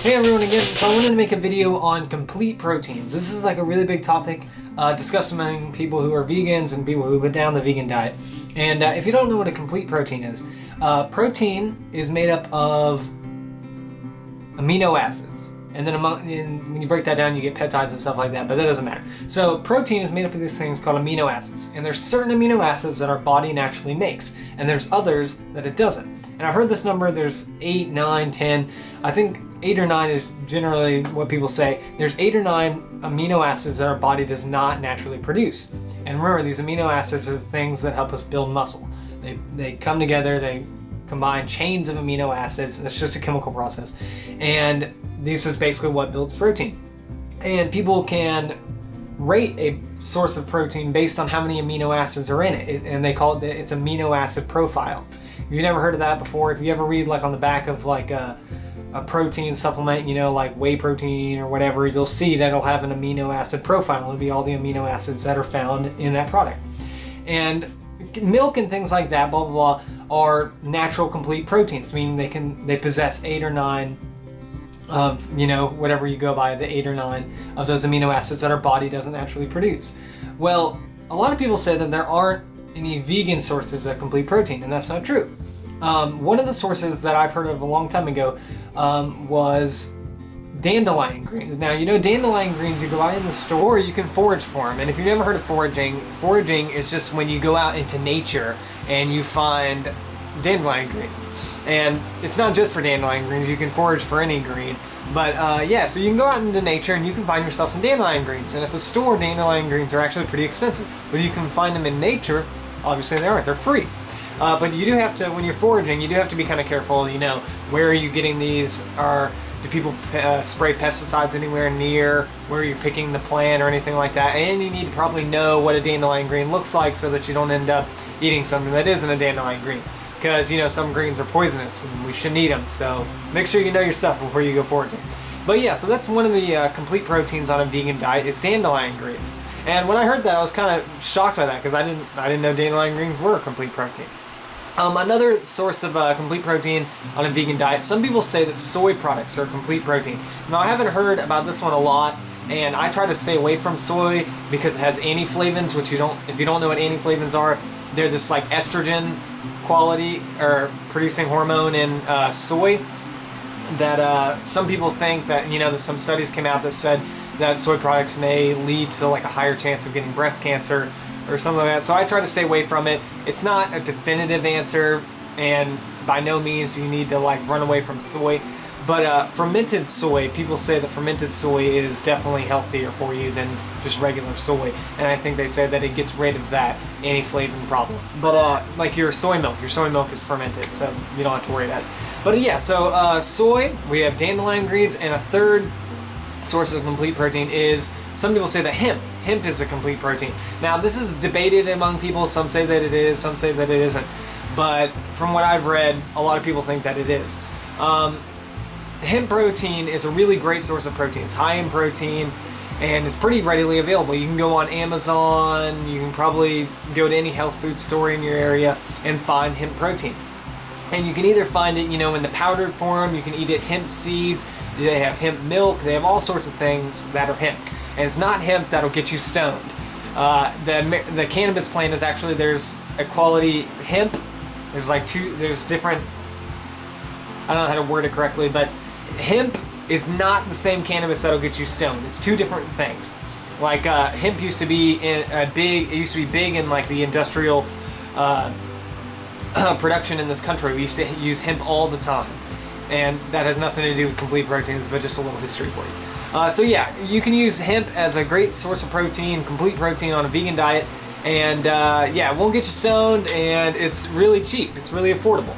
Hey everyone again, so I wanted to make a video on complete proteins. This is like a really big topic discussed among people who are vegans and people who put down the vegan diet. And if you don't know what a complete protein is made up of amino acids. And then when you break that down, you get peptides and stuff like that, but that doesn't matter. So protein is made up of these things called amino acids. And there's certain amino acids that our body naturally makes, and there's others that it doesn't. And I've heard this number, there's 8, 9, 10. I think 8 or 9 is generally what people say. There's 8 or 9 amino acids that our body does not naturally produce. And remember, these amino acids are the things that help us build muscle. They come together, they combine chains of amino acids, and it's just a chemical process. And this is basically what builds protein. And people can rate a source of protein based on how many amino acids are in it, and they call it its amino acid profile. If you've never heard of that before, if you ever read like on the back of like a protein supplement, you know, like whey protein or whatever, you'll see that it'll have an amino acid profile. It'll be all the amino acids that are found in that product. And milk and things like that, blah, blah, blah, are natural complete proteins, meaning they possess 8 or 9 of, you know, whatever you go by, the 8 or 9 of those amino acids that our body doesn't naturally produce. Well, a lot of people say that there aren't any vegan sources of complete protein, and that's not true. One of the sources that I've heard of a long time ago was dandelion greens. Now, you know, dandelion greens, you go out in the store, you can forage for them. And if you've never heard of foraging is just when you go out into nature and you find dandelion greens. And it's not just for dandelion greens, you can forage for any green. But yeah, so you can go out into nature and you can find yourself some dandelion greens. And at the store, dandelion greens are actually pretty expensive. But you can find them in nature, obviously they aren't, they're free. But you do have to, when you're foraging, you do have to be kind of careful, you know, where are you getting these? Do people spray pesticides anywhere near where you're picking the plant or anything like that? And you need to probably know what a dandelion green looks like so that you don't end up eating something that isn't a dandelion green. Because, you know, some greens are poisonous and we shouldn't eat them, so make sure you know your stuff before you go foraging. But yeah, so that's one of the complete proteins on a vegan diet, is dandelion greens. And when I heard that, I was kind of shocked by that because I didn't know dandelion greens were a complete protein. Another source of complete protein on a vegan diet, some people say that soy products are complete protein. Now, I haven't heard about this one a lot, and I try to stay away from soy because it has antiflavins, which if you don't know what antiflavins are, they're this like estrogen quality or producing hormone in soy that some people think that, you know, some studies came out that said that soy products may lead to like a higher chance of getting breast cancer or something like that. So I try to stay away from it. It's not a definitive answer, and by no means you need to like run away from soy. But fermented soy, people say that fermented soy is definitely healthier for you than just regular soy. And I think they say that it gets rid of that antiflavin problem. But like your soy milk is fermented, so you don't have to worry about it. But yeah, so soy, we have dandelion greens, and a third source of complete protein is, some people say that hemp is a complete protein. Now, this is debated among people. Some say that it is, some say that it isn't. But from what I've read, a lot of people think that it is. Hemp protein is a really great source of protein. It's high in protein and it's pretty readily available. You can go on Amazon, you can probably go to any health food store in your area and find hemp protein. And you can either find it, you know, in the powdered form, you can eat it hemp seeds, they have hemp milk, they have all sorts of things that are hemp. And it's not hemp that'll get you stoned. The cannabis plant is actually, there's a quality hemp. There's different, I don't know how to word it correctly, but hemp is not the same cannabis that'll get you stoned. It's two different things. Like hemp used to be big in like the industrial production in this country. We used to use hemp all the time. And that has nothing to do with complete proteins, but just a little history for you. So yeah, you can use hemp as a great source of protein, complete protein on a vegan diet. And yeah, it won't get you stoned, and it's really cheap. It's really affordable.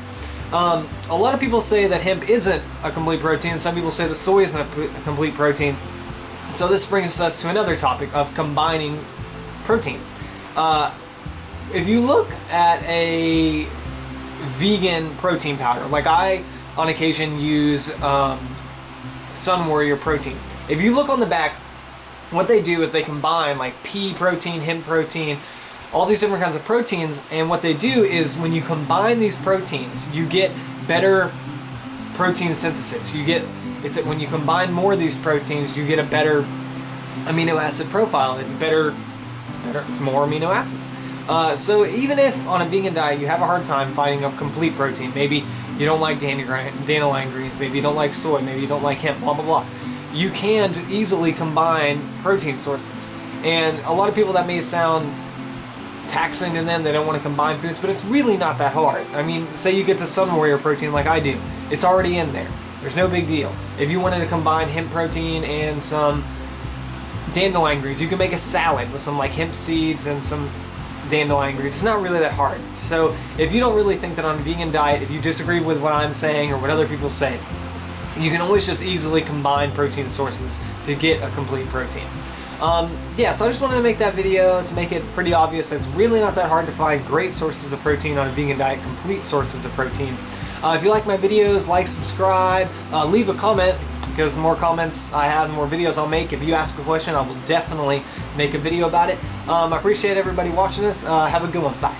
A lot of people say that hemp isn't a complete protein. Some people say that soy isn't a complete protein. So this brings us to another topic of combining protein. If you look at a vegan protein powder, like I on occasion use Sun Warrior protein. If you look on the back, what they do is they combine like pea protein, hemp protein, all these different kinds of proteins, and what they do is when you combine these proteins, you get better protein synthesis. You get It's that when you combine more of these proteins, you get a better amino acid profile. It's better. It's more amino acids. So even if on a vegan diet you have a hard time finding a complete protein, maybe you don't like dandelion greens, maybe you don't like soy, maybe you don't like hemp, blah blah blah, you can easily combine protein sources. And a lot of people, that may sound taxing to them, they don't want to combine foods, but it's really not that hard. I mean, say you get the Sun Warrior protein like I do, it's already in there. There's no big deal. If you wanted to combine hemp protein and some dandelion greens, you can make a salad with some like hemp seeds and some dandelion greens. It's not really that hard. So if you don't really think that on a vegan diet, if you disagree with what I'm saying or what other people say, you can always just easily combine protein sources to get a complete protein. Yeah, so I just wanted to make that video to make it pretty obvious that it's really not that hard to find great sources of protein on a vegan diet, complete sources of protein. If you like my videos, like, subscribe, leave a comment, because the more comments I have, the more videos I'll make. If you ask a question, I will definitely make a video about it. I appreciate everybody watching this. Have a good one. Bye.